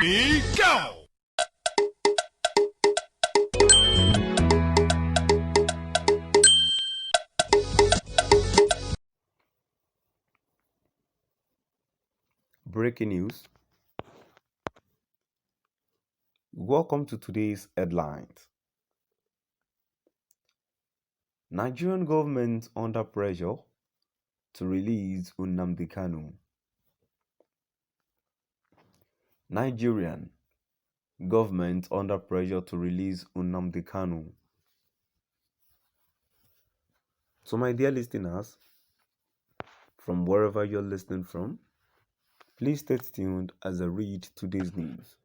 Go! Breaking news. Welcome to today's headlines. Nigerian government under pressure to release Nnamdi Kanu. Nigerian government under pressure to release Nnamdi Kanu. So my dear listeners, from wherever you're listening from, please stay tuned as I read today's news.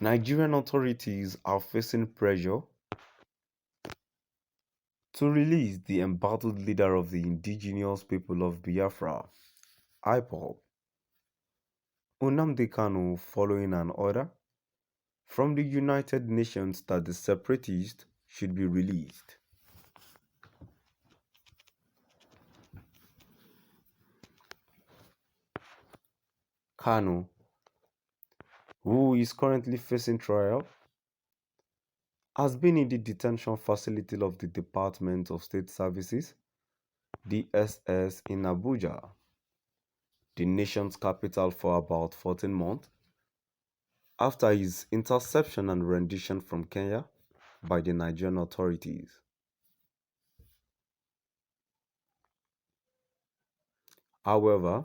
Nigerian authorities are facing pressure to release the embattled leader of the indigenous people of Biafra, IPOB, Nnamdi Kanu, following an order from the United Nations that the separatists should be released. Kanu, who is currently facing trial, has been in the detention facility of the Department of State Services, DSS, in Abuja, the nation's capital, for about 14 months after his interception and rendition from Kenya by the Nigerian authorities. However,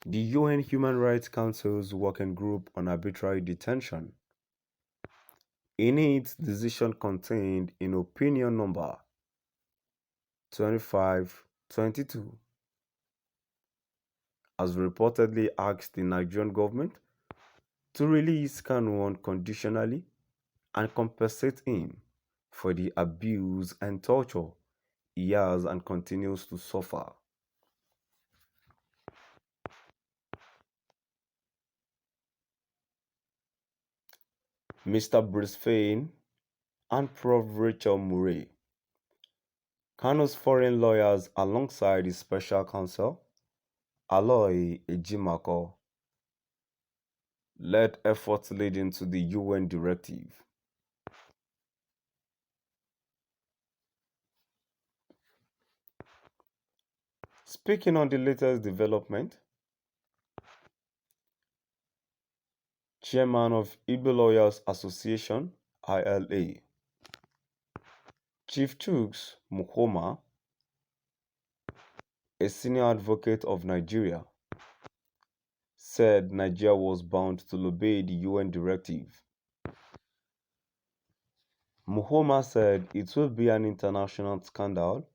the UN Human Rights Council's Working Group on Arbitrary Detention, in its decision contained in Opinion Number 2522, has reportedly asked the Nigerian government to release Kanu unconditionally and compensate him for the abuse and torture he has and continues to suffer. Mr. Bruce Fain and Prof. Rachel Murray, Kanu's foreign lawyers, alongside his special counsel, Aloy Ejimako, led efforts leading to the UN directive. Speaking on the latest development, Chairman of Igbo Lawyers Association, ILA, Chief Chuks Mukhoma, a senior advocate of Nigeria, said Nigeria was bound to obey the UN directive. Mukhoma said it will be an international scandal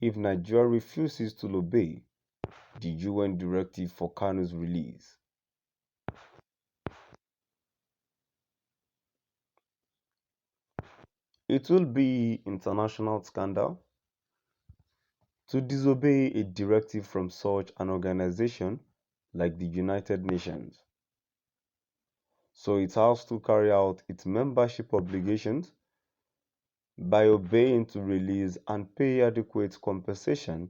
if Nigeria refuses to obey the UN directive for Kanu's release. It will be international scandal to disobey a directive from such an organization like the United Nations. So it has to carry out its membership obligations by obeying to release and pay adequate compensation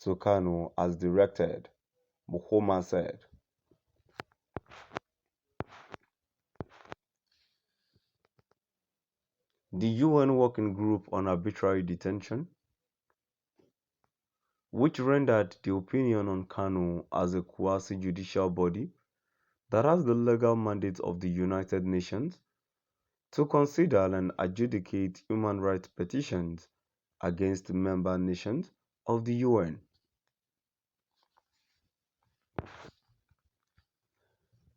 to Kanu as directed, Mukhoma said. The UN Working Group on Arbitrary Detention, which rendered the opinion on Kanu as a quasi-judicial body that has the legal mandate of the United Nations to consider and adjudicate human rights petitions against member nations of the UN.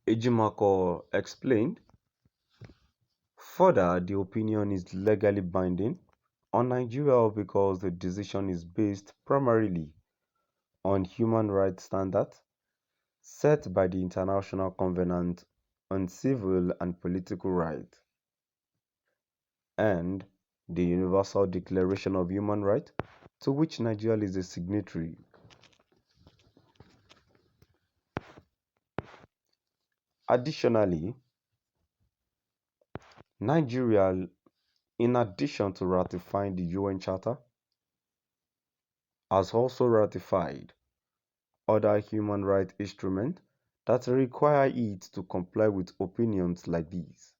Ejimako explained, further, the opinion is legally binding on Nigeria because the decision is based primarily on human rights standards set by the International Covenant on Civil and Political Rights and the Universal Declaration of Human Rights, to which Nigeria is a signatory. Additionally, Nigeria, in addition to ratifying the UN Charter, has also ratified other human rights instruments that require it to comply with opinions like these.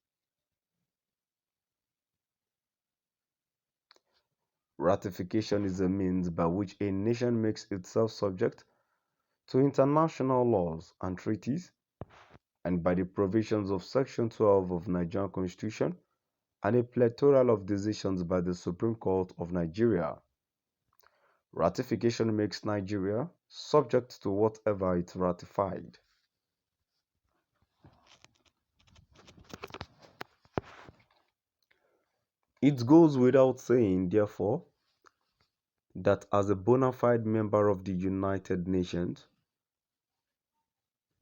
Ratification is a means by which a nation makes itself subject to international laws and treaties, and by the provisions of Section 12 of Nigerian Constitution and a plethora of decisions by the Supreme Court of Nigeria. Ratification makes Nigeria subject to whatever it ratified. It goes without saying, therefore, that as a bona fide member of the United Nations,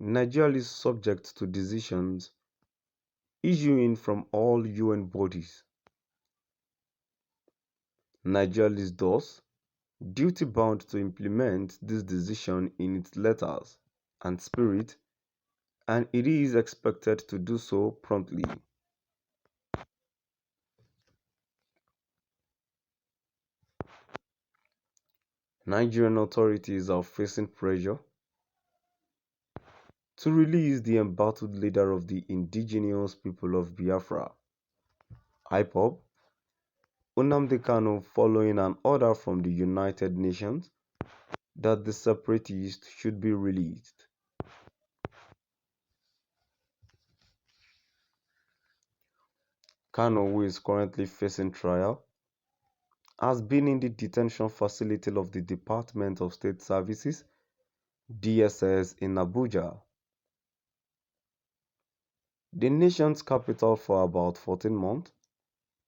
Nigeria is subject to decisions issuing from all UN bodies. Nigeria is thus duty-bound to implement this decision in its letters and spirit, and it is expected to do so promptly. Nigerian authorities are facing pressure to release the embattled leader of the indigenous people of Biafra, IPOB, Nnamdi Kanu, following an order from the United Nations that the separatists should be released. Kanu, who is currently facing trial, has been in the detention facility of the Department of State Services (DSS) in Abuja, the nation's capital, for about 14 months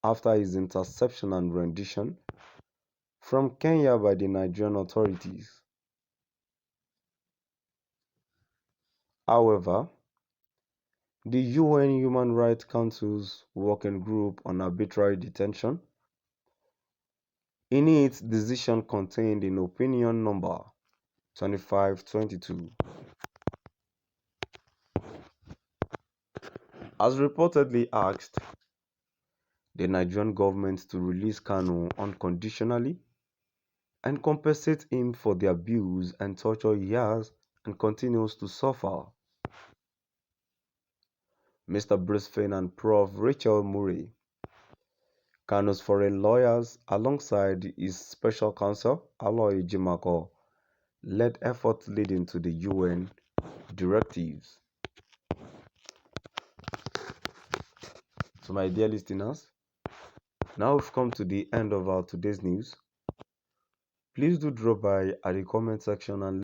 after his interception and rendition from Kenya by the Nigerian authorities. However, the UN Human Rights Council's Working Group on Arbitrary Detention, in its decision contained in Opinion Number 2522, has reportedly asked the Nigerian government to release Kanu unconditionally and compensate him for the abuse and torture he has and continues to suffer. Mr. Bruce Fein and Prof. Rachel Murray, Kanu's foreign lawyers, alongside his special counsel, Aloy Jimako, led efforts leading to the UN directives. So, my dear listeners, now we've come to the end of our today's news. Please do drop by at the comment section and